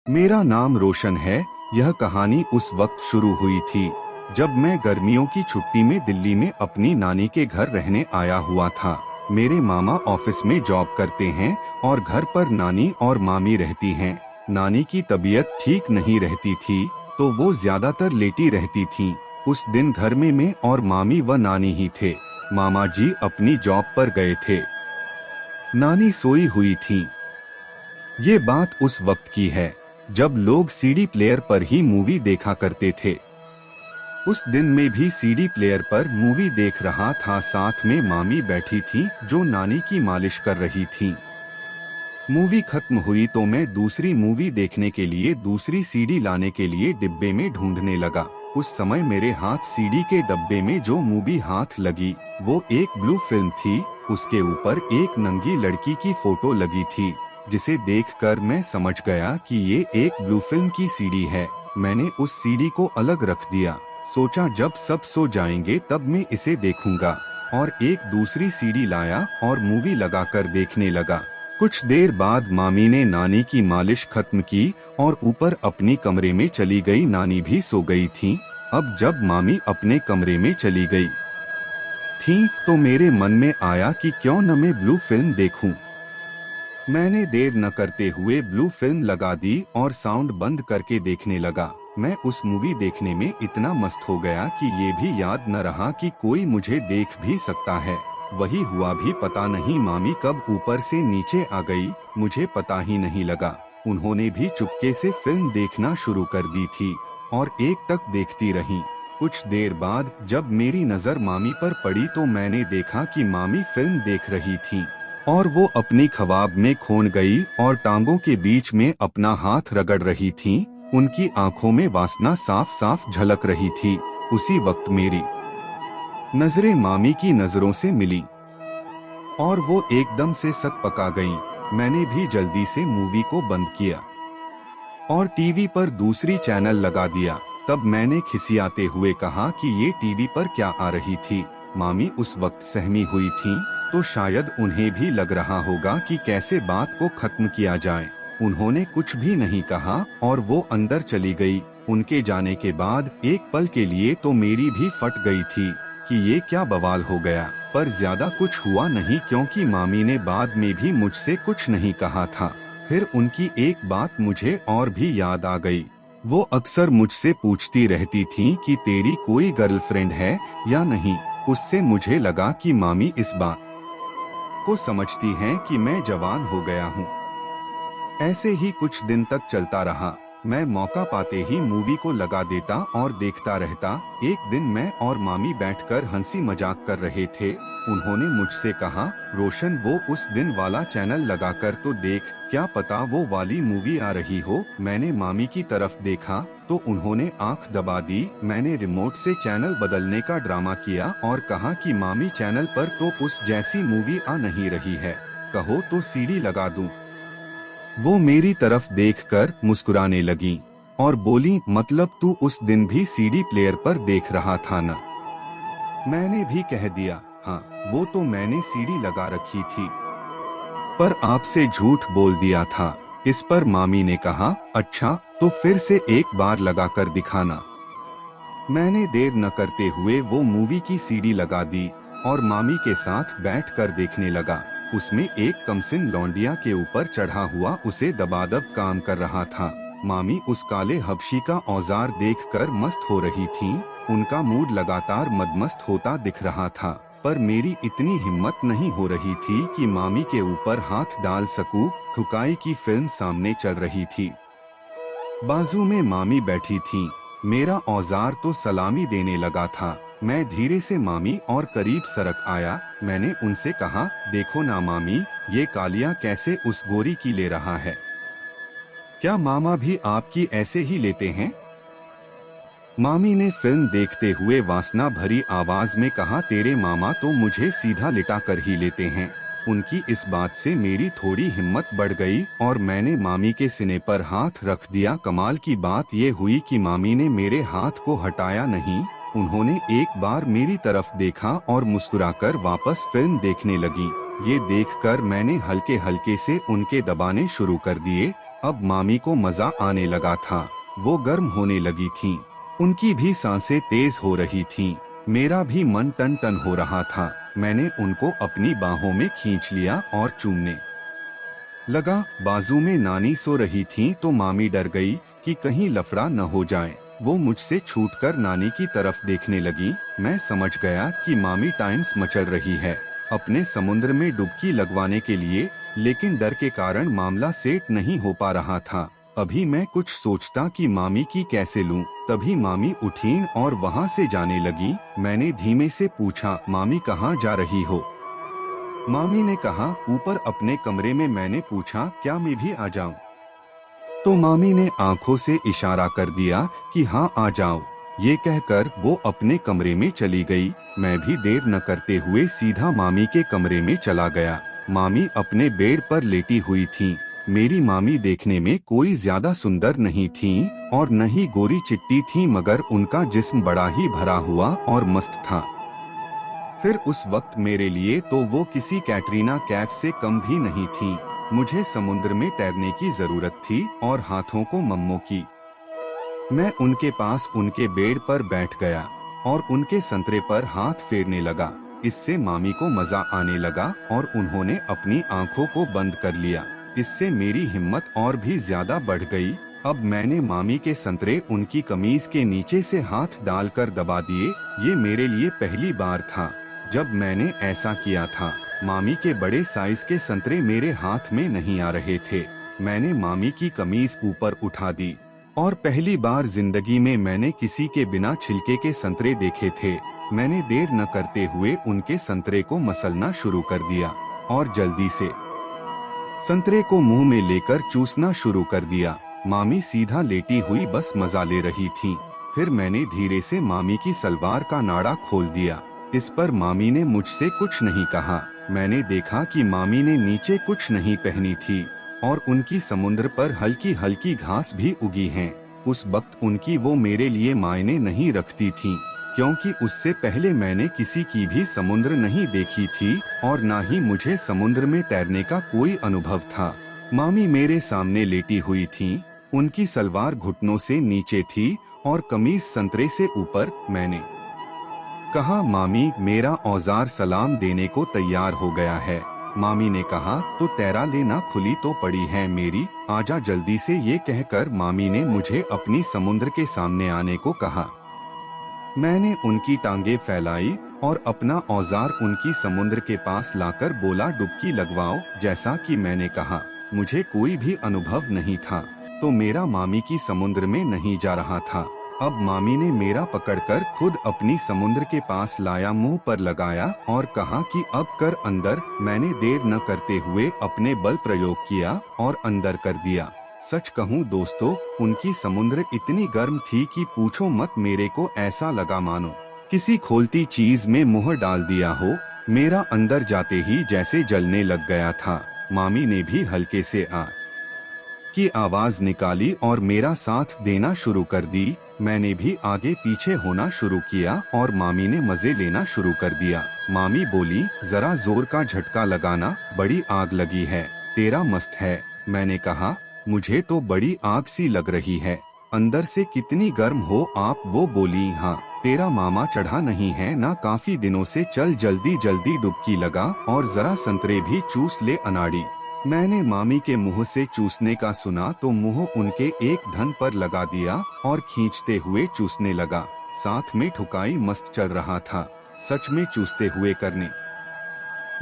मेरा नाम रोशन है। यह कहानी उस वक्त शुरू हुई थी जब मैं गर्मियों की छुट्टी में दिल्ली में अपनी नानी के घर रहने आया हुआ था। मेरे मामा ऑफिस में जॉब करते हैं और घर पर नानी और मामी रहती हैं। नानी की तबीयत ठीक नहीं रहती थी तो वो ज्यादातर लेटी रहती थीं। उस दिन घर में मैं और मामी व नानी ही थे। मामा जी अपनी जॉब पर गए थे। नानी सोई हुई थी। ये बात उस वक्त की है जब लोग सीडी प्लेयर पर ही मूवी देखा करते थे। उस दिन मैं भी सीडी प्लेयर पर मूवी देख रहा था। साथ में मामी बैठी थी जो नानी की मालिश कर रही थी। मूवी खत्म हुई तो मैं दूसरी मूवी देखने के लिए दूसरी सीडी लाने के लिए डिब्बे में ढूंढने लगा। उस समय मेरे हाथ सीडी के डब्बे में जो मूवी हाथ लगी वो एक ब्लू फिल्म थी। उसके ऊपर एक नंगी लड़की की फोटो लगी थी जिसे देखकर मैं समझ गया कि ये एक ब्लू फिल्म की सीडी है। मैंने उस सीडी को अलग रख दिया। सोचा जब सब सो जाएंगे तब मैं इसे देखूंगा और एक दूसरी सीडी लाया और मूवी लगाकर देखने लगा। कुछ देर बाद मामी ने नानी की मालिश खत्म की और ऊपर अपनी कमरे में चली गई। नानी भी सो गई थी। अब जब मामी अपने कमरे में चली गई थी तो मेरे मन में आया कि क्यों न मैं ब्लू फिल्म देखूं। मैंने देर न करते हुए ब्लू फिल्म लगा दी और साउंड बंद करके देखने लगा। मैं उस मूवी देखने में इतना मस्त हो गया कि ये भी याद न रहा कि कोई मुझे देख भी सकता है। वही हुआ भी पता नहीं मामी कब ऊपर से नीचे आ गई, मुझे पता ही नहीं लगा। उन्होंने भी चुपके से फिल्म देखना शुरू कर दी थी और एक टक देखती रही। कुछ देर बाद जब मेरी नजर मामी पर पड़ी तो मैंने देखा कि मामी फिल्म देख रही थी और वो अपनी ख्वाब में खोन गई और टांगों के बीच में अपना हाथ रगड़ रही थी। उनकी आंखों में वासना साफ साफ झलक रही थी। उसी वक्त मेरी नजरें मामी की नजरों से मिली और वो एकदम से सक पका गईं। मैंने भी जल्दी से मूवी को बंद किया और टीवी पर दूसरी चैनल लगा दिया। तब मैंने खिसियाते हुए कहा कि ये टीवी पर क्या आ रही थी। मामी उस वक्त सहमी हुई थी तो शायद उन्हें भी लग रहा होगा कि कैसे बात को खत्म किया जाए। उन्होंने कुछ भी नहीं कहा और वो अंदर चली गई। उनके जाने के बाद एक पल के लिए तो मेरी भी फट गई थी कि ये क्या बवाल हो गया, पर ज्यादा कुछ हुआ नहीं क्योंकि मामी ने बाद में भी मुझसे कुछ नहीं कहा था। फिर उनकी एक बात मुझे और भी याद आ गई। वो अक्सर मुझसे पूछती रहती थी कि तेरी कोई गर्लफ्रेंड है या नहीं। उससे मुझे लगा कि मामी इस बात को समझती हैं कि मैं जवान हो गया हूँ। ऐसे ही कुछ दिन तक चलता रहा। मैं मौका पाते ही मूवी को लगा देता और देखता रहता। एक दिन मैं और मामी बैठकर हंसी मजाक कर रहे थे। उन्होंने मुझसे कहा, रोशन वो उस दिन वाला चैनल लगाकर तो देख, क्या पता वो वाली मूवी आ रही हो। मैंने मामी की तरफ देखा तो उन्होंने आंख दबा दी। मैंने रिमोट से चैनल बदलने का ड्रामा किया और कहा कि मामी चैनल पर तो उस जैसी मूवी आ नहीं रही है, कहो तो सीडी लगा दूं। वो मेरी तरफ देखकर मुस्कुराने लगी और बोली, मतलब तू उस दिन भी सीडी प्लेयर पर देख रहा था ना। मैंने भी कह दिया, हाँ वो तो मैंने सीडी लगा रखी थी, पर आपसे झूठ बोल दिया था। इस पर मामी ने कहा, अच्छा तो फिर से एक बार लगाकर दिखाना। मैंने देर न करते हुए वो मूवी की सीडी लगा दी और मामी के साथ बैठकर देखने लगा। उसमें एक कमसिन लौंडिया के ऊपर चढ़ा हुआ उसे दबादब काम कर रहा था। मामी उस काले हबशी का औजार देखकर मस्त हो रही थीं। उनका मूड लगातार मदमस्त होता दिख रहा था, पर मेरी इतनी हिम्मत नहीं हो रही थी कि मामी के ऊपर हाथ डाल सकूं। ठुकाई की फिल्म सामने चल रही थी। बाजू में मामी बैठी थीं। मेरा औजार तो सलामी देने लगा था। मैं धीरे से मामी और करीब सरक आया। मैंने उनसे कहा, देखो ना मामी, ये कालिया कैसे उस गोरी की ले रहा है। क्या मामा भी आपकी ऐसे ही लेते हैं? मामी ने फिल्म देखते हुए वासना भरी आवाज में कहा, तेरे मामा तो मुझे सीधा लिटा कर ही लेते हैं। उनकी इस बात से मेरी थोड़ी हिम्मत बढ़ गई और मैंने मामी के सीने पर हाथ रख दिया। कमाल की बात ये हुई कि मामी ने मेरे हाथ को हटाया नहीं। उन्होंने एक बार मेरी तरफ देखा और मुस्कुराकर वापस फिल्म देखने लगी। ये देखकर मैंने हल्के हल्के से उनके दबाने शुरू कर दिए। अब मामी को मजा आने लगा था। वो गर्म होने लगी थीं। उनकी भी सांसें तेज हो रही थीं। मेरा भी मन टन टन हो रहा था। मैंने उनको अपनी बाहों में खींच लिया और चूमने लगा। बाजू में नानी सो रही थीं तो मामी डर गई कि कहीं लफड़ा न हो जाए। वो मुझसे छूटकर नानी की तरफ देखने लगी। मैं समझ गया कि मामी टाइम्स मचल रही है अपने समुद्र में डुबकी लगवाने के लिए, लेकिन डर के कारण मामला सेट नहीं हो पा रहा था। अभी मैं कुछ सोचता कि मामी की कैसे लूं, तभी मामी उठीं और वहां से जाने लगी। मैंने धीमे से पूछा, मामी कहाँ जा रही हो? मामी ने कहा, ऊपर अपने कमरे में। मैंने पूछा, क्या मैं भी आ जाऊं? तो मामी ने आंखों से इशारा कर दिया कि हाँ आ जाओ। ये कहकर वो अपने कमरे में चली गई। मैं भी देर न करते हुए सीधा मामी के कमरे में चला गया। मामी अपने बेड पर लेटी हुई थीं। मेरी मामी देखने में कोई ज्यादा सुंदर नहीं थीं और न ही गोरी चिट्टी थीं, मगर उनका जिस्म बड़ा ही भरा हुआ और मस्त था। फिर उस वक्त मेरे लिए तो वो किसी कैटरीना कैफ से कम भी नहीं थीं। मुझे समुद्र में तैरने की जरूरत थी और हाथों को मम्मो की। मैं उनके पास उनके बेड पर बैठ गया और उनके संतरे पर हाथ फेरने लगा। इससे मामी को मजा आने लगा और उन्होंने अपनी आंखों को बंद कर लिया। इससे मेरी हिम्मत और भी ज्यादा बढ़ गई। अब मैंने मामी के संतरे उनकी कमीज के नीचे से हाथ डालकर दबा दिए। ये मेरे लिए पहली बार था जब मैंने ऐसा किया था। मामी के बड़े साइज के संतरे मेरे हाथ में नहीं आ रहे थे। मैंने मामी की कमीज ऊपर उठा दी और पहली बार जिंदगी में मैंने किसी के बिना छिलके के संतरे देखे थे। मैंने देर न करते हुए उनके संतरे को मसलना शुरू कर दिया और जल्दी से संतरे को मुंह में लेकर चूसना शुरू कर दिया। मामी सीधा लेटी हुई बस मजा ले रही थीं। फिर मैंने धीरे से मामी की सलवार का नाड़ा खोल दिया। इस पर मामी ने मुझसे कुछ नहीं कहा। मैंने देखा कि मामी ने नीचे कुछ नहीं पहनी थी और उनकी समुद्र पर हल्की हल्की घास भी उगी हैं। उस वक्त उनकी वो मेरे लिए मायने नहीं रखती थीं, क्योंकि उससे पहले मैंने किसी की भी समुद्र नहीं देखी थी और ना ही मुझे समुद्र में तैरने का कोई अनुभव था। मामी मेरे सामने लेटी हुई थीं। उनकी सलवार घुटनों से नीचे थी और कमीज संतरे से ऊपर। मैंने कहा, मामी मेरा औजार सलाम देने को तैयार हो गया है। मामी ने कहा, तो तैरा लेना, खुली तो पड़ी है मेरी, आजा जल्दी से। ये कहकर मामी ने मुझे अपनी समुद्र के सामने आने को कहा। मैंने उनकी टांगे फैलाई और अपना औजार उनकी समुद्र के पास लाकर बोला, डुबकी लगवाओ। जैसा कि मैंने कहा, मुझे कोई भी अनुभव नहीं था, तो मेरा मामी की समुद्र में नहीं जा रहा था। अब मामी ने मेरा पकड़कर खुद अपनी समुद्र के पास लाया, मुंह पर लगाया और कहा कि अब कर अंदर। मैंने देर न करते हुए अपने बल प्रयोग किया और अंदर कर दिया। सच कहूँ दोस्तों, उनकी समुद्र इतनी गर्म थी कि पूछो मत। मेरे को ऐसा लगा मानो किसी खोलती चीज में मुंह डाल दिया हो। मेरा अंदर जाते ही जैसे जलने लग गया था। मामी ने भी हल्के से आ की आवाज निकाली और मेरा साथ देना शुरू कर दी। मैंने भी आगे पीछे होना शुरू किया और मामी ने मजे लेना शुरू कर दिया। मामी बोली, जरा जोर का झटका लगाना, बड़ी आग लगी है, तेरा मस्त है। मैंने कहा, मुझे तो बड़ी आग सी लग रही है, अंदर से कितनी गर्म हो आप? वो बोली, हाँ, तेरा मामा चढ़ा नहीं है ना काफी दिनों से, चल जल्दी जल्दी डुबकी लगा और जरा संतरे भी चूस ले अनाड़ी। मैंने मामी के मुंह से चूसने का सुना तो मुंह उनके एक धन पर लगा दिया और खींचते हुए चूसने लगा। साथ में ठुकाई मस्त चल रहा था। सच में चूसते हुए करने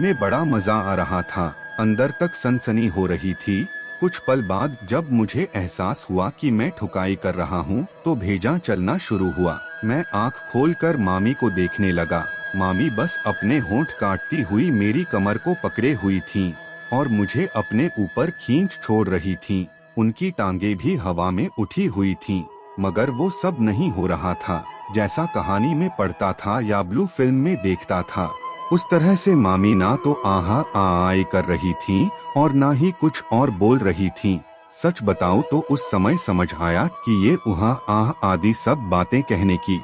में बड़ा मजा आ रहा था। अंदर तक सनसनी हो रही थी। कुछ पल बाद जब मुझे एहसास हुआ कि मैं ठुकाई कर रहा हूँ तो भेजा चलना शुरू हुआ। मैं आँख खोलकर मामी को देखने लगा। मामी बस अपने होंठ काटती हुई मेरी कमर को पकड़े हुई थीं और मुझे अपने ऊपर खींच छोड़ रही थीं। उनकी टांगे भी हवा में उठी हुई थीं, मगर वो सब नहीं हो रहा था जैसा कहानी में पढ़ता था या ब्लू फिल्म में देखता था। उस तरह से मामी ना तो आहा आई कर रही थीं और ना ही कुछ और बोल रही थीं। सच बताऊं तो उस समय समझ आया कि ये उहा आह आदि सब बातें कहने की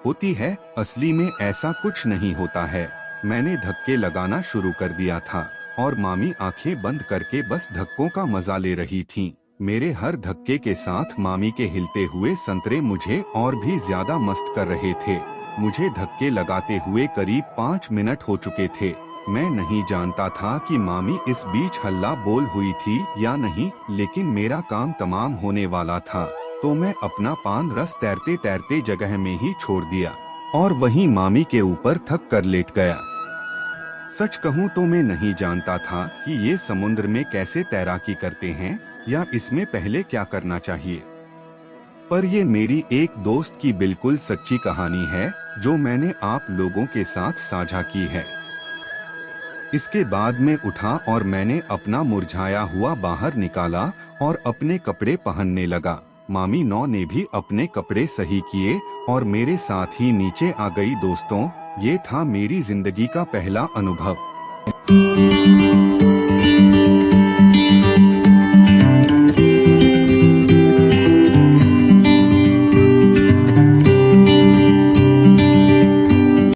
होती है, असली में ऐसा कुछ नहीं होता है। मैंने धक्के लगाना शुरू कर दिया था। और मामी आंखें बंद करके बस धक्कों का मजा ले रही थीं। मेरे हर धक्के के साथ मामी के हिलते हुए संतरे मुझे और भी ज्यादा मस्त कर रहे थे। मुझे धक्के लगाते हुए करीब 5 मिनट हो चुके थे। मैं नहीं जानता था कि मामी इस बीच हल्ला बोल हुई थी या नहीं, लेकिन मेरा काम तमाम होने वाला था, तो मैं अपना पान रस तैरते तैरते जगह में ही छोड़ दिया और वहीं मामी के ऊपर थक कर लेट गया। सच कहूँ तो मैं नहीं जानता था कि ये समुद्र में कैसे तैराकी करते हैं या इसमें पहले क्या करना चाहिए। पर ये मेरी एक दोस्त की बिल्कुल सच्ची कहानी है जो मैंने आप लोगों के साथ साझा की है। इसके बाद मैं उठा और मैंने अपना मुरझाया हुआ बाहर निकाला और अपने कपड़े पहनने लगा। मामी नौ ने भी अपने कपड़े सही किए और मेरे साथ ही नीचे आ गई। दोस्तों, ये था मेरी जिंदगी का पहला अनुभव।